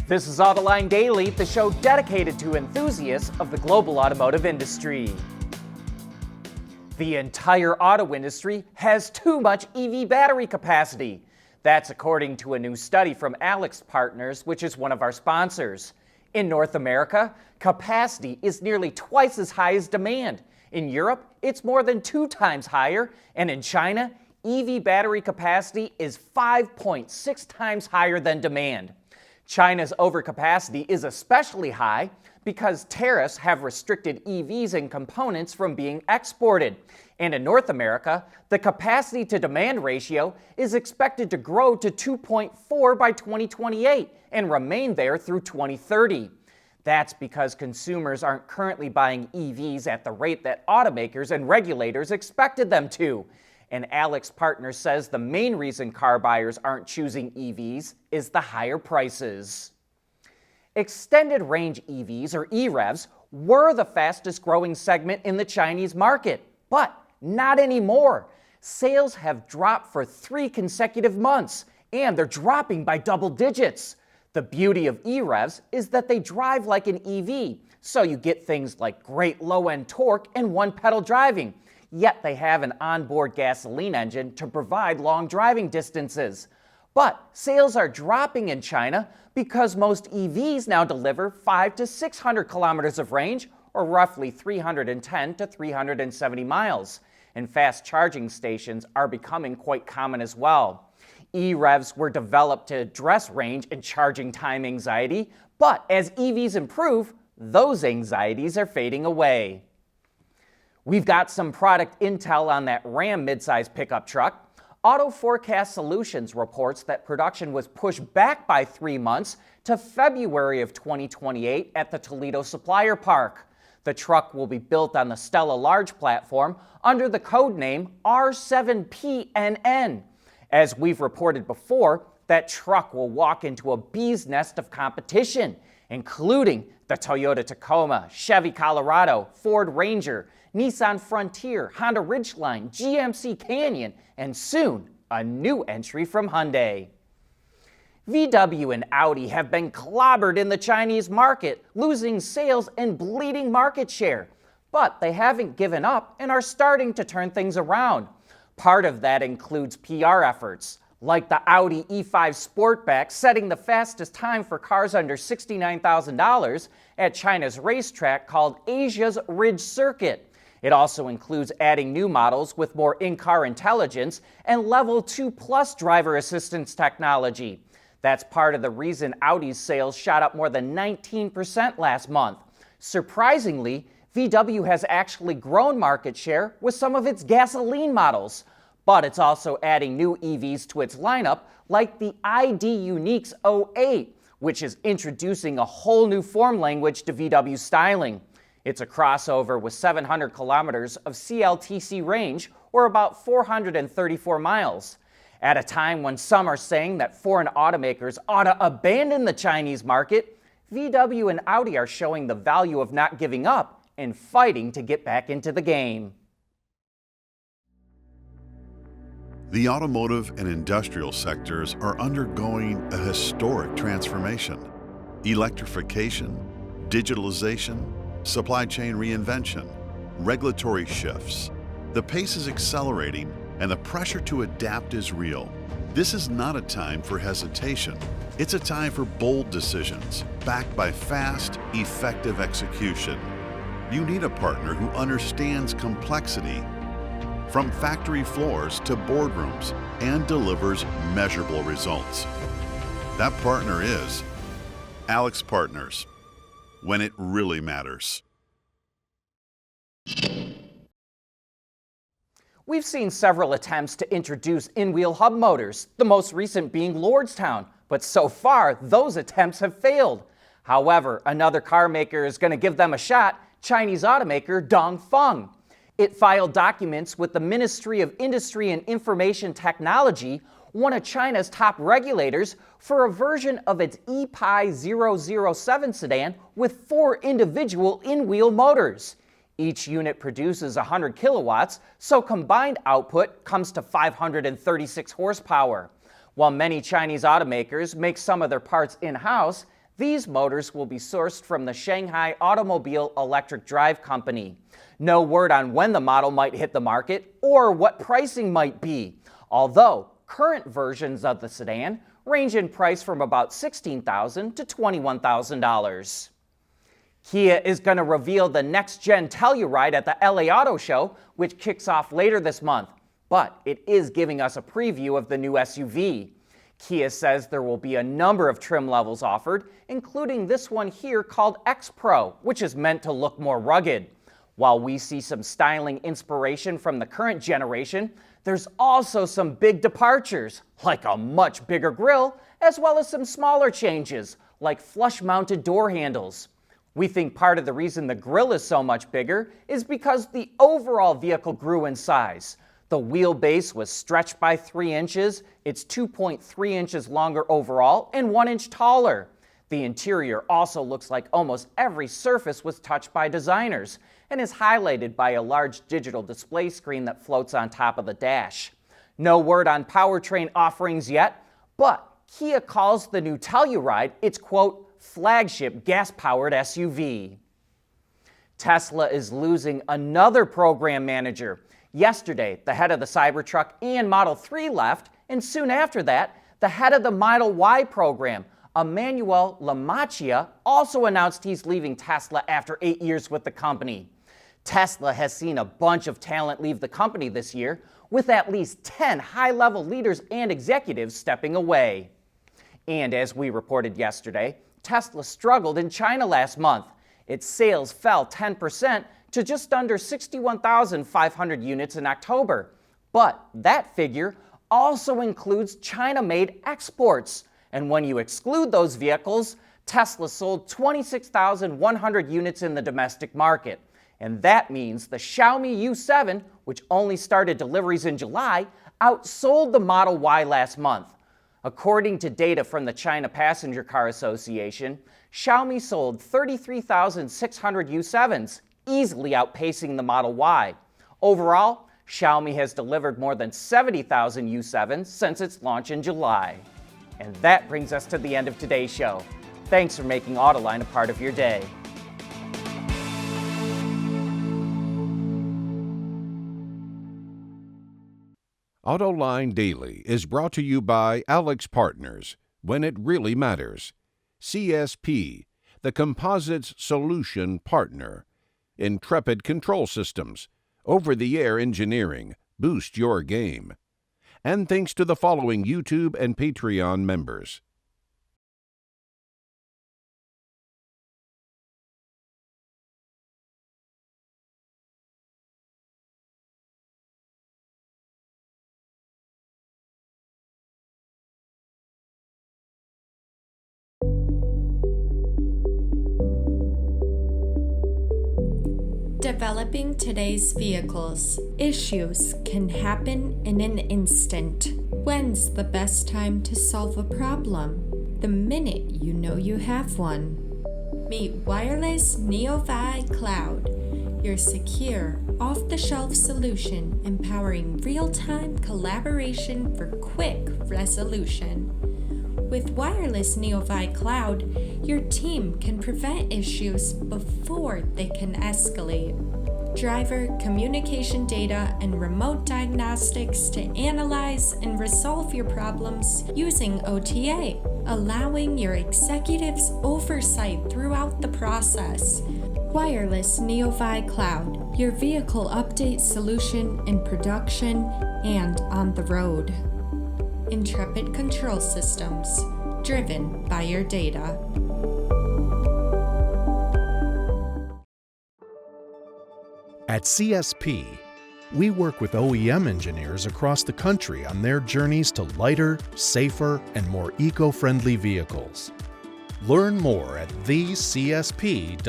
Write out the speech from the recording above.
This is Autoline Daily, the show dedicated to enthusiasts of the global automotive industry. The entire auto industry has too much EV battery capacity. That's according to a new study from AlixPartners, which is one of our sponsors. In North America, capacity is nearly twice as high as demand. In Europe, it's more than 2 times higher. And in China, EV battery capacity is 5.6 times higher than demand. China's overcapacity is especially high because tariffs have restricted EVs and components from being exported. And in North America, the capacity to demand ratio is expected to grow to 2.4 by 2028 and remain there through 2030. That's because consumers aren't currently buying EVs at the rate that automakers and regulators expected them to. And AlixPartners says the main reason car buyers aren't choosing EVs is the higher prices. Extended range EVs, or EREVs, were the fastest growing segment in the Chinese market, but not anymore. Sales have dropped for 3 consecutive months, and they're dropping by double digits. The beauty of EREVs is that they drive like an EV, so you get things like great low-end torque and one-pedal driving. Yet they have an onboard gasoline engine to provide long driving distances. But sales are dropping in China because most EVs now deliver 500 to 600 kilometers of range, or roughly 310 to 370 miles. And fast charging stations are becoming quite common as well. EREVs were developed to address range and charging time anxiety, but as EVs improve, those anxieties are fading away. We've got some product intel on that Ram midsize pickup truck. Auto Forecast Solutions reports that production was pushed back by 3 months to February of 2028 at the Toledo Supplier Park. The truck will be built on the Stella Large platform under the code name R7PNN. As we've reported before, that truck will walk into a bee's nest of competition, including the Toyota Tacoma, Chevy Colorado, Ford Ranger, Nissan Frontier, Honda Ridgeline, GMC Canyon, and soon, a new entry from Hyundai. VW and Audi have been clobbered in the Chinese market, losing sales and bleeding market share. But they haven't given up and are starting to turn things around. Part of that includes PR efforts, like the Audi E5 Sportback setting the fastest time for cars under $69,000 at China's racetrack called Asia's Ridge Circuit. It also includes adding new models with more in-car intelligence and Level 2 Plus driver assistance technology. That's part of the reason Audi's sales shot up more than 19% last month. Surprisingly, VW has actually grown market share with some of its gasoline models. But it's also adding new EVs to its lineup, like the ID Unique's 08, which is introducing a whole new form language to VW styling. It's a crossover with 700 kilometers of CLTC range, or about 434 miles. At a time when some are saying that foreign automakers ought to abandon the Chinese market, VW and Audi are showing the value of not giving up and fighting to get back into the game. The automotive and industrial sectors are undergoing a historic transformation. Electrification, digitalization, supply chain reinvention, regulatory shifts. The pace is accelerating and the pressure to adapt is real. This is not a time for hesitation. It's a time for bold decisions, backed by fast, effective execution. You need a partner who understands complexity, from factory floors to boardrooms, and delivers measurable results. That partner is AlixPartners, when it really matters. We've seen several attempts to introduce in-wheel hub motors, the most recent being Lordstown, but so far those attempts have failed. However, another car maker is going to give them a shot, Chinese automaker Dongfeng. It filed documents with the Ministry of Industry and Information Technology, one of China's top regulators, for a version of its EPI 007 sedan with 4 individual in-wheel motors. Each unit produces 100 kilowatts, so combined output comes to 536 horsepower. While many Chinese automakers make some of their parts in-house, These motors will be sourced from the Shanghai Automobile Electric Drive Company. No word on when the model might hit the market or what pricing might be, although current versions of the sedan range in price from about $16,000 to $21,000. Kia is going to reveal the next-gen Telluride at the LA Auto Show, which kicks off later this month, but it is giving us a preview of the new SUV. Kia says there will be a number of trim levels offered, including this one here called X Pro, which is meant to look more rugged. While we see some styling inspiration from the current generation, there's also some big departures, like a much bigger grille, as well as some smaller changes, like flush-mounted door handles. We think part of the reason the grille is so much bigger is because the overall vehicle grew in size. The wheelbase was stretched by 3 inches, it's 2.3 inches longer overall, and 1 inch taller. The interior also looks like almost every surface was touched by designers and is highlighted by a large digital display screen that floats on top of the dash. No word on powertrain offerings yet, but Kia calls the new Telluride its, quote, flagship gas-powered SUV. Tesla is losing another program manager. Yesterday, the head of the Cybertruck and Model 3 left, and soon after that, the head of the Model Y program, Emmanuel Lamacchia, also announced he's leaving Tesla after 8 years with the company. Tesla has seen a bunch of talent leave the company this year, with at least 10 high-level leaders and executives stepping away. And as we reported yesterday, Tesla struggled in China last month. Its sales fell 10% to just under 61,500 units in October. But that figure also includes China-made exports. And when you exclude those vehicles, Tesla sold 26,100 units in the domestic market. And that means the Xiaomi U7, which only started deliveries in July, outsold the Model Y last month. According to data from the China Passenger Car Association, Xiaomi sold 33,600 U7s, easily outpacing the Model Y. Overall, Xiaomi has delivered more than 70,000 U7s since its launch in July. And that brings us to the end of today's show. Thanks for making Autoline a part of your day. Autoline Daily is brought to you by Alex Partners, when it really matters. CSP, the Composites Solution Partner. Intrepid Control Systems, over-the-air engineering, boost your game. And thanks to the following YouTube and Patreon members. Developing today's vehicles. Issues can happen in an instant. When's the best time to solve a problem? The minute you know you have one. Meet Wireless Neovi Cloud, your secure, off-the-shelf solution empowering real-time collaboration for quick resolution. With Wireless Neovi Cloud, your team can prevent issues before they can escalate. Driver communication data and remote diagnostics to analyze and resolve your problems using OTA, allowing your executives oversight throughout the process. Wireless Neovi Cloud, your vehicle update solution in production and on the road. Intrepid Control Systems, driven by your data. At CSP, we work with OEM engineers across the country on their journeys to lighter, safer, and more eco-friendly vehicles. Learn more at thecsp.com.